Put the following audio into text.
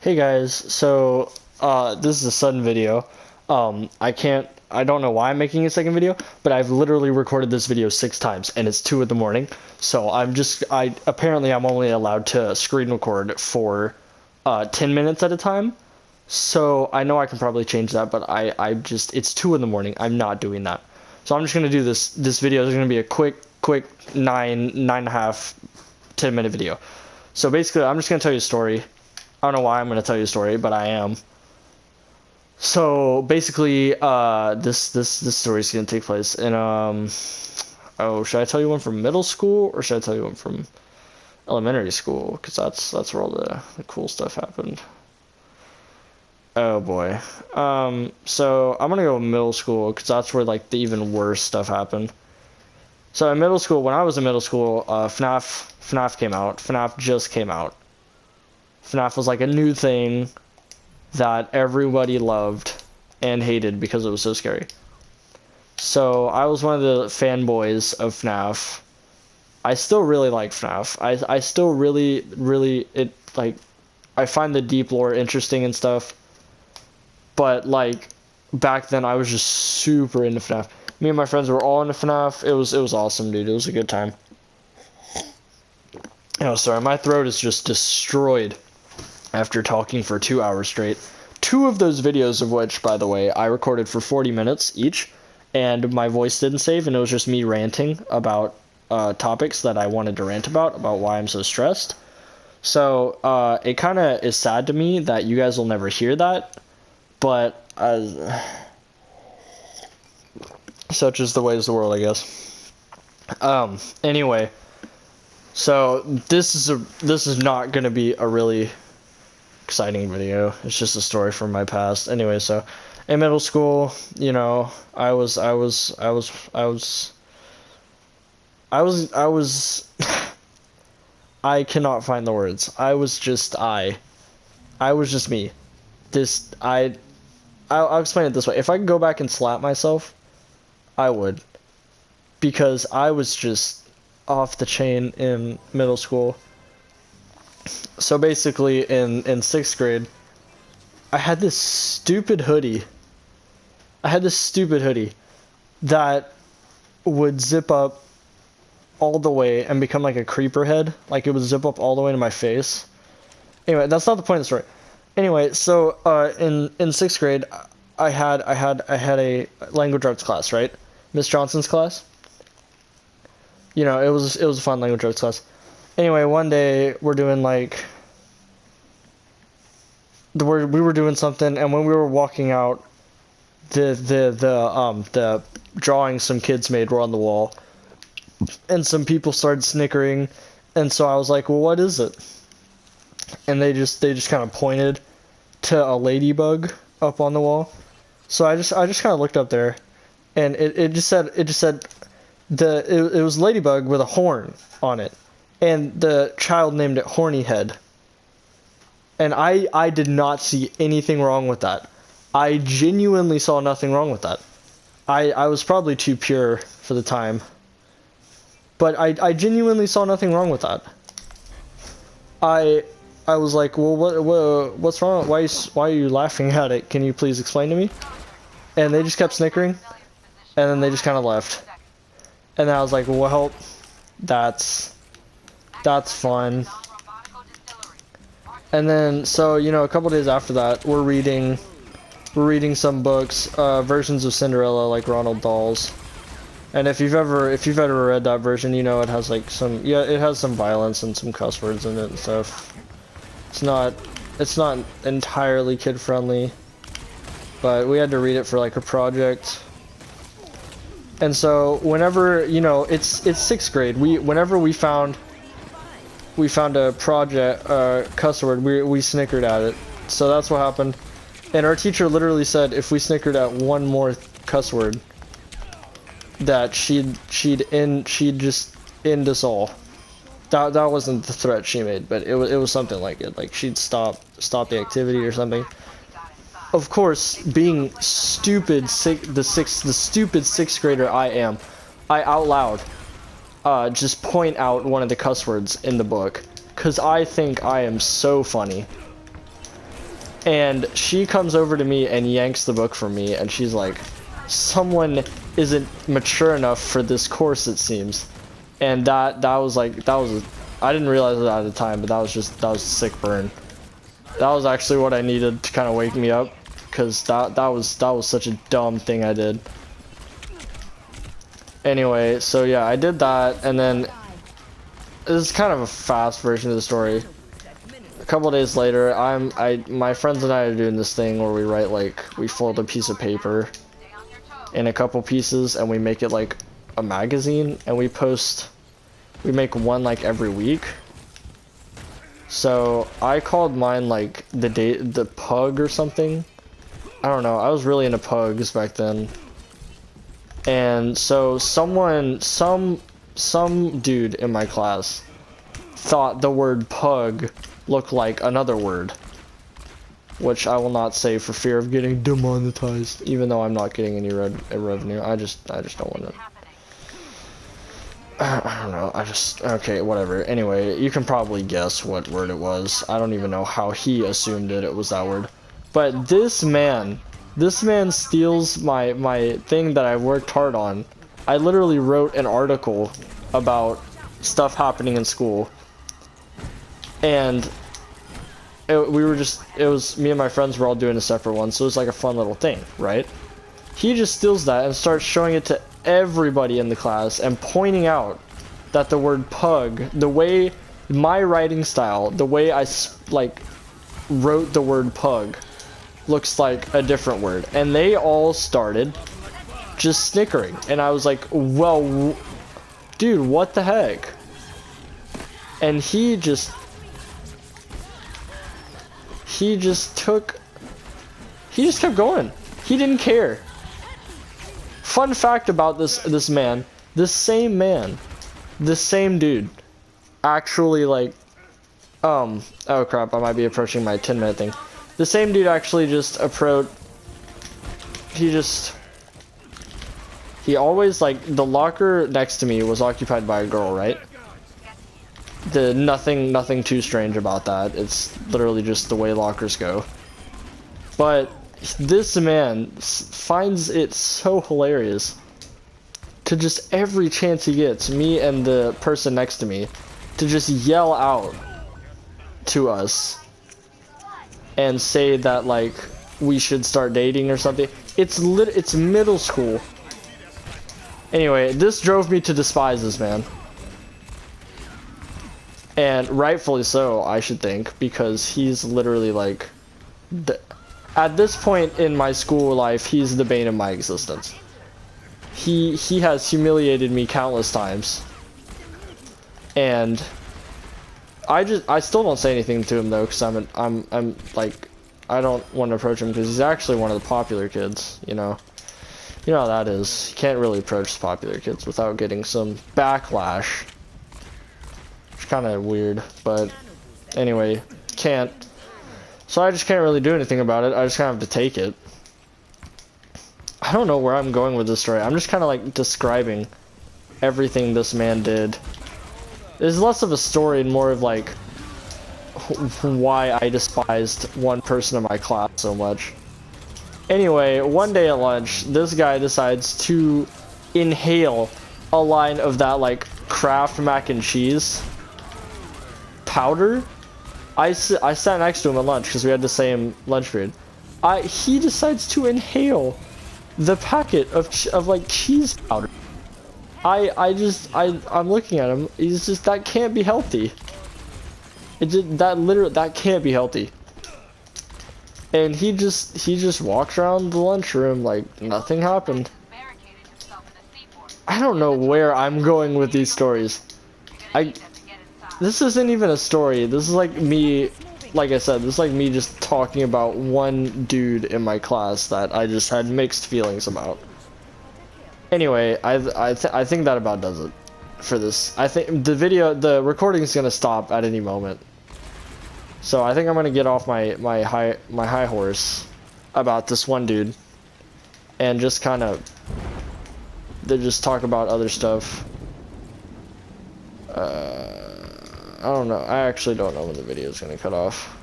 Hey guys, so this is a sudden video. I don't know why I'm making a second video, but I've literally recorded this video 6 times and it's 2 in the morning. So apparently I'm only allowed to screen record for 10 minutes at a time. So I know I can probably change that, but it's 2 in the morning. I'm not doing that. So I'm just gonna do this. This video is gonna be a quick 9.5, 10-minute video. So basically, I'm just gonna tell you a story. I don't know why I'm going to tell you a story, but I am. So basically, this story is going to take place in should I tell you one from middle school or should I tell you one from elementary school? Because that's where all the cool stuff happened. Oh boy. So I'm gonna go middle school because that's where like the even worse stuff happened. So in middle school, when I was in middle school, FNAF came out. FNAF just came out. FNAF was like a new thing that everybody loved and hated because it was so scary. So I was one of the fanboys of FNAF. I still really like FNAF. I still really I find the deep lore interesting and stuff. But like back then I was just super into FNAF. Me and my friends were all into FNAF. It was awesome, dude. It was a good time. Oh, sorry, my throat is just destroyed after talking for 2 hours straight. 2 of those videos of which, by the way, I recorded for 40 minutes each, and my voice didn't save, and it was just me ranting about topics that I wanted to rant about why I'm so stressed. So it kind of is sad to me that you guys will never hear that, but such is the ways of the world, I guess. Anyway, so this is not gonna be a really exciting video. It's just a story from my past. Anyway, so in middle school, you know, I was I cannot find the words. I was just me. I'll explain it this way. If I could go back and slap myself, I would, because I was just off the chain in middle school. So basically, in 6th grade, I had this stupid hoodie. That would zip up all the way and become like a creeper head. Like it would zip up all the way to my face. Anyway, that's not the point of the story. Anyway, so in 6th grade, I had a language arts class, right? Miss Johnson's class. You know, it was a fun language arts class. Anyway, one day we're doing like we were doing something, and when we were walking out, the drawings some kids made were on the wall, and some people started snickering, and so I was like, well, what is it? And they just kind of pointed to a ladybug up on the wall. So I just kind of looked up there, and it just said it was ladybug with a horn on it, and the child named it Horny Head. And I did not see anything wrong with that. I genuinely saw nothing wrong with that. I was probably too pure for the time, but I genuinely saw nothing wrong with that. I was like, well, what's wrong? Why are you laughing at it? Can you please explain to me? And they just kept snickering, and then they just kind of left. And then I was like, well, that's fun. And then, so, you know, a couple days after that, we're reading some books, versions of Cinderella, like Ronald Dahl's. And if you've ever read that version, you know it has like it has some violence and some cuss words in it and stuff. It's not entirely kid friendly, but we had to read it for like a project. And so whenever, you know, it's 6th grade, whenever we found a project cuss word, we snickered at it. So that's what happened. And our teacher literally said if we snickered at one more cuss word, that she'd just end us all. That wasn't the threat she made, but it was something like it. Like she'd stop the activity or something. Of course, being the stupid 6th grader I am, I out loud just point out one of the cuss words in the book, because I think I am so funny. And she comes over to me and yanks the book from me, and she's like, someone isn't mature enough for this course, it seems. And that was I didn't realize it at the time, but that was a sick burn. That was actually what I needed to kind of wake me up, because that was such a dumb thing I did. Anyway, so yeah, I did that, and then this is kind of a fast version of the story. A couple days later, my friends and I are doing this thing where we write, like, we fold a piece of paper in a couple pieces and we make it like a magazine, and we make one like every week. So I called mine like the pug or something. I don't know. I was really into pugs back then. And so some dude in my class thought the word pug looked like another word, which I will not say for fear of getting demonetized, even though I'm not getting any revenue. I just don't want to. I don't know. Okay, whatever. Anyway, you can probably guess what word it was. I don't even know how he assumed it was that word. But this man steals my thing that I worked hard on. I literally wrote an article about stuff happening in school, and it was me and my friends were all doing a separate one, so it was like a fun little thing, right? He just steals that and starts showing it to everybody in the class and pointing out that the word pug, the way my writing style, the way I like wrote the word pug, looks like a different word. And they all started just snickering, and I was like, well, dude, what the heck? And he just kept going. He didn't care. Fun fact about this man, this same dude, actually, like, oh crap, I might be approaching my 10-minute thing. The same dude actually just he always, like, the locker next to me was occupied by a girl, right? Nothing too strange about that. It's literally just the way lockers go. But this man finds it so hilarious to just every chance he gets, me and the person next to me, to just yell out to us and say that, like, we should start dating or something. It's middle school. Anyway, this drove me to despise this man. And rightfully so, I should think, because he's literally like, at this point in my school life, he's the bane of my existence. He has humiliated me countless times. And I still don't say anything to him though, because I'm like, I don't want to approach him because he's actually one of the popular kids, you know. You know how that is. You can't really approach the popular kids without getting some backlash. It's kind of weird, but anyway, can't. So I just can't really do anything about it. I just kind of have to take it. I don't know where I'm going with this story. I'm just kind of like describing everything this man did. It's less of a story and more of like why I despised one person in my class so much. Anyway, one day at lunch, this guy decides to inhale a line of that, like, Kraft mac and cheese powder. I sat next to him at lunch because we had the same lunch period. He decides to inhale the packet of like cheese powder. I'm looking at him. He's just, that can't be healthy. That can't be healthy. And he just walks around the lunchroom like nothing happened. I don't know where I'm going with these stories. This isn't even a story. This is like me, like I said, this is like me just talking about one dude in my class that I just had mixed feelings about. Anyway, I think that about does it for this. I think the recording is gonna stop at any moment. So I think I'm gonna get off my high horse about this one dude and just kind of just talk about other stuff. I don't know. I actually don't know when the video is gonna cut off.